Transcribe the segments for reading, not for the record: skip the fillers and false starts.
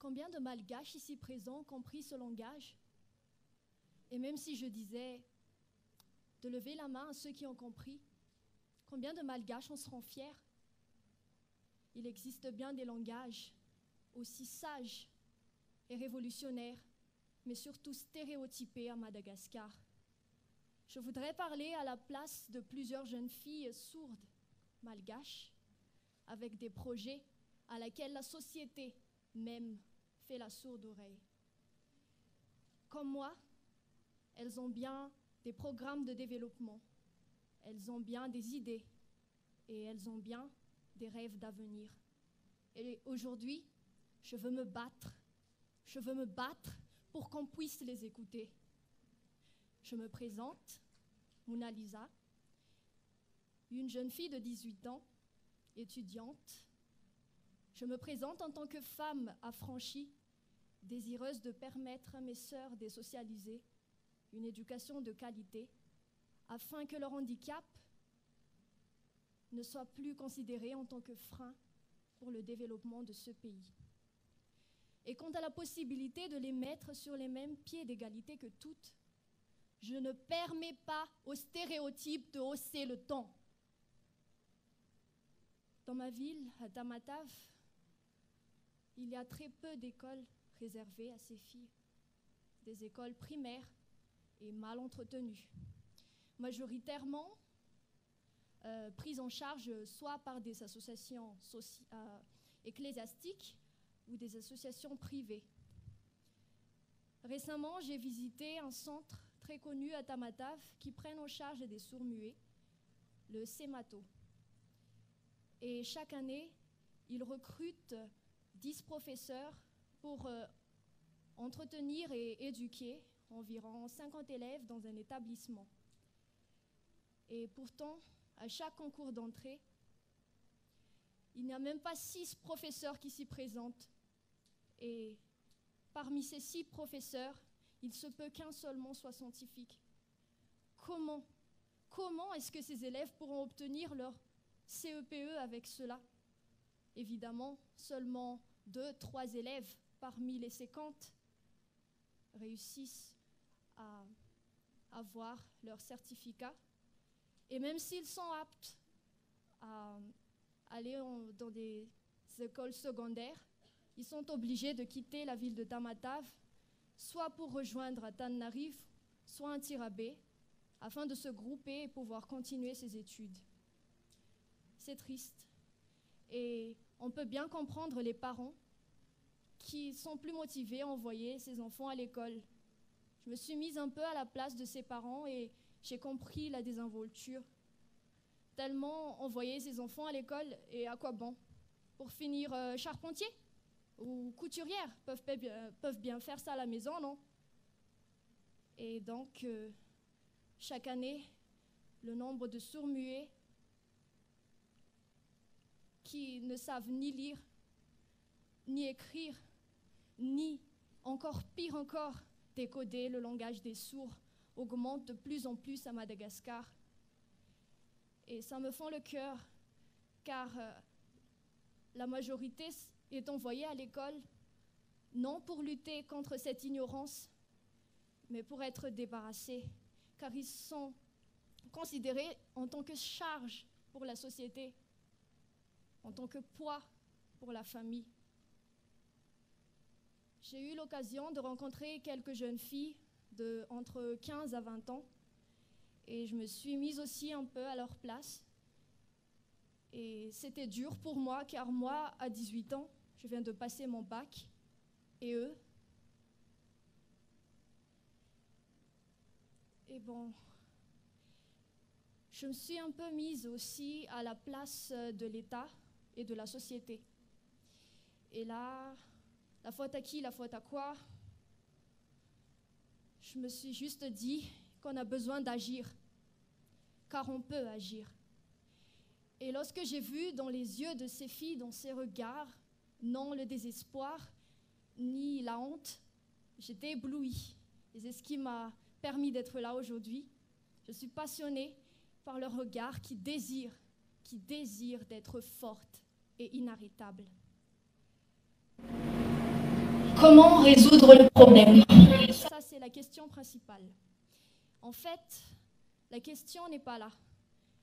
Combien de malgaches ici présents ont compris ce langage? Et même si je disais de lever la main à ceux qui ont compris, combien de malgaches en seront fiers? Il existe bien des langages aussi sages et révolutionnaires, mais surtout stéréotypés à Madagascar. Je voudrais parler à la place de plusieurs jeunes filles sourdes, malgaches, avec des projets à laquelle la société même fait la sourde oreille. Comme moi, elles ont bien des programmes de développement, elles ont bien des idées et elles ont bien des rêves d'avenir. Et aujourd'hui, je veux me battre pour qu'on puisse les écouter. Je me présente, Mona Lisa, une jeune fille de 18 ans, étudiante. Je me présente en tant que femme affranchie, désireuse de permettre à mes sœurs désocialisées une éducation de qualité, afin que leur handicap ne soit plus considéré en tant que frein pour le développement de ce pays. Et quant à la possibilité de les mettre sur les mêmes pieds d'égalité que toutes, je ne permets pas aux stéréotypes de hausser le ton. Dans ma ville, à Tamatave, il y a très peu d'écoles réservées à ces filles, des écoles primaires et mal entretenues, majoritairement prises en charge soit par des associations ecclésiastiques ou des associations privées. Récemment, j'ai visité un centre très connu à Tamatave qui prenne en charge des sourds-muets, le CEMATO. Et chaque année, ils recrutent 10 professeurs pour entretenir et éduquer environ 50 élèves dans un établissement. Et pourtant, à chaque concours d'entrée, il n'y a même pas 6 professeurs qui s'y présentent. Et parmi ces 6 professeurs, il se peut qu'un seulement soit scientifique. Comment est-ce que ces élèves pourront obtenir leur CEPE avec cela? Évidemment, seulement 2-3 élèves parmi les 50 réussissent à avoir leur certificat. Et même s'ils sont aptes à aller dans des écoles secondaires, ils sont obligés de quitter la ville de Tamatave, soit pour rejoindre à Tananarive, soit à Tirabé, afin de se grouper et pouvoir continuer ses études. C'est triste. Et on peut bien comprendre les parents qui sont plus motivés à envoyer ses enfants à l'école. Je me suis mise un peu à la place de ces parents et j'ai compris la désinvolture. Tellement envoyer ses enfants à l'école, et à quoi bon? Pour finir charpentier ou couturière, peuvent bien faire ça à la maison, non? Et donc, chaque année, le nombre de sourds-muets qui ne savent ni lire, ni écrire, ni, encore pire encore, décoder le langage des sourds augmente de plus en plus à Madagascar. Et ça me fend le cœur, car la majorité est envoyée à l'école, non pour lutter contre cette ignorance, mais pour être débarrassés, car ils sont considérés en tant que charge pour la société, en tant que poids pour la famille. J'ai eu l'occasion de rencontrer quelques jeunes filles entre 15 à 20 ans, et je me suis mise aussi un peu à leur place. Et c'était dur pour moi, car moi, à 18 ans, je viens de passer mon bac, et eux. Et bon, je me suis un peu mise aussi à la place de l'État et de la société. Et là, la faute à qui, la faute à quoi? Je me suis juste dit qu'on a besoin d'agir, car on peut agir. Et lorsque j'ai vu dans les yeux de ces filles, dans ces regards, non le désespoir, ni la honte, j'étais éblouie. Et c'est ce qui m'a permis d'être là aujourd'hui. Je suis passionnée par leur regard qui désire d'être forte et inarrêtable. Comment résoudre le problème? Ça, c'est la question principale. En fait, la question n'est pas là.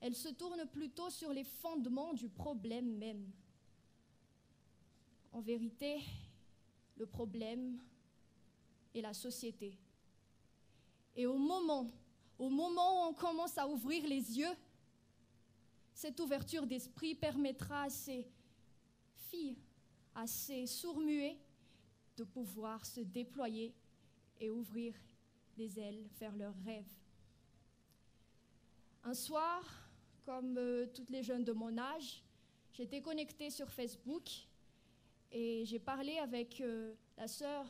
Elle se tourne plutôt sur les fondements du problème même. En vérité, le problème est la société. Et au moment où on commence à ouvrir les yeux, cette ouverture d'esprit permettra à ces filles, à ces sourds-muets, de pouvoir se déployer et ouvrir les ailes vers leurs rêves. Un soir, comme toutes les jeunes de mon âge, j'étais connectée sur Facebook et j'ai parlé avec la sœur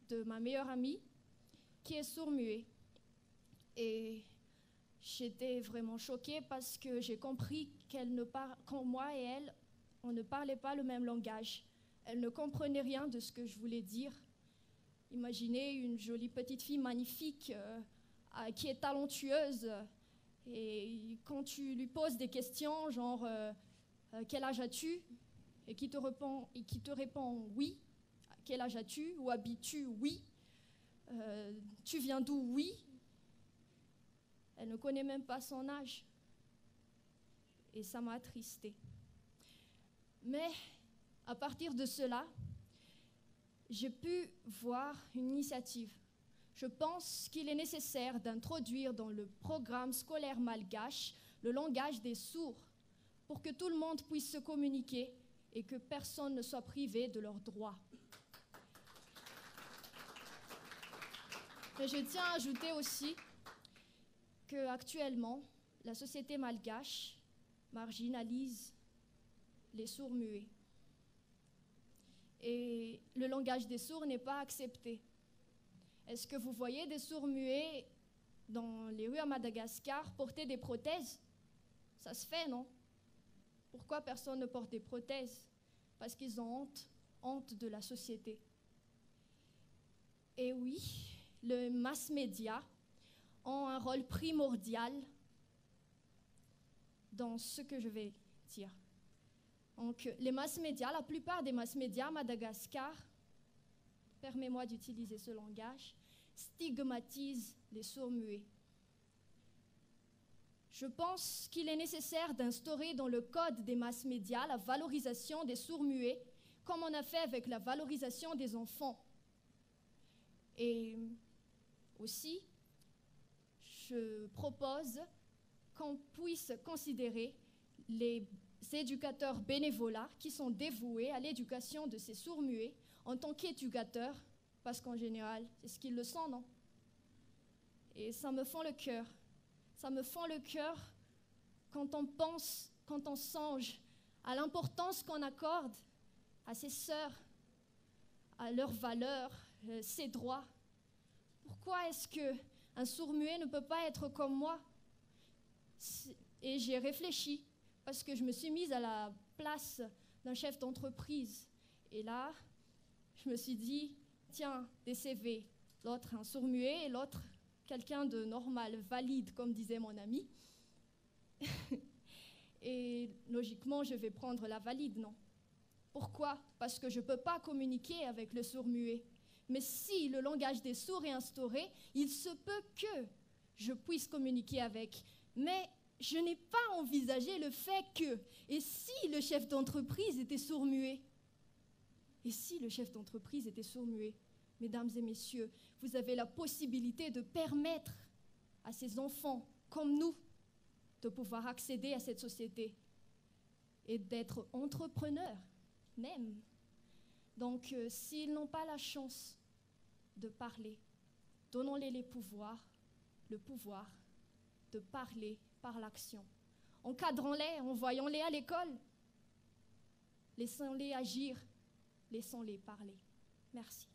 de ma meilleure amie qui est sourd-muet. Et j'étais vraiment choquée parce que j'ai compris qu'en moi et elle, on ne parlait pas le même langage. Elle ne comprenait rien de ce que je voulais dire. Imaginez une jolie petite fille magnifique qui est talentueuse et quand tu lui poses des questions genre quel âge as-tu et qui te répond oui, quel âge as-tu, où habites-tu, oui, tu viens d'où, oui. Elle ne connaît même pas son âge et ça m'a attristée. Mais à partir de cela, j'ai pu voir une initiative. Je pense qu'il est nécessaire d'introduire dans le programme scolaire malgache le langage des sourds pour que tout le monde puisse se communiquer et que personne ne soit privé de leurs droits. Et je tiens à ajouter aussi qu'actuellement, la société malgache marginalise les sourds-muets. Et le langage des sourds n'est pas accepté. Est-ce que vous voyez des sourds-muets dans les rues à Madagascar porter des prothèses? Ça se fait, non? Pourquoi personne ne porte des prothèses? Parce qu'ils ont honte de la société. Et oui, les mass médias ont un rôle primordial dans ce que je vais dire. Donc, les mass médias, la plupart des mass médias à Madagascar, permets-moi d'utiliser ce langage, stigmatisent les sourds-muets. Je pense qu'il est nécessaire d'instaurer dans le code des mass médias la valorisation des sourds-muets, comme on a fait avec la valorisation des enfants. Et aussi, je propose qu'on puisse considérer les éducateurs bénévolats qui sont dévoués à l'éducation de ces sourds-muets en tant qu'éducateurs, parce qu'en général, c'est ce qu'ils le sont, non? Et ça me fend le cœur. Ça me fend le cœur quand on pense, quand on songe à l'importance qu'on accorde à ces sœurs, à leurs valeurs, ses droits. Pourquoi est-ce qu'un sourd-muet ne peut pas être comme moi? Et j'ai réfléchi, parce que je me suis mise à la place d'un chef d'entreprise. Et là, je me suis dit, tiens, des CV, l'autre un sourd-muet et l'autre quelqu'un de normal, valide, comme disait mon ami. Et logiquement, je vais prendre la valide, non? Pourquoi? Parce que je ne peux pas communiquer avec le sourd-muet. Mais si le langage des sourds est instauré, il se peut que je puisse communiquer avec. Mais je n'ai pas envisagé le fait que, et si le chef d'entreprise était sourd-muet? Et si le chef d'entreprise était sourd-muet? Mesdames et messieurs, vous avez la possibilité de permettre à ces enfants comme nous de pouvoir accéder à cette société et d'être entrepreneurs même. Donc, s'ils n'ont pas la chance de parler, donnons-les le pouvoir de parler par l'action. Encadrons-les, envoyons-les à l'école, laissons-les agir, laissons-les parler. Merci.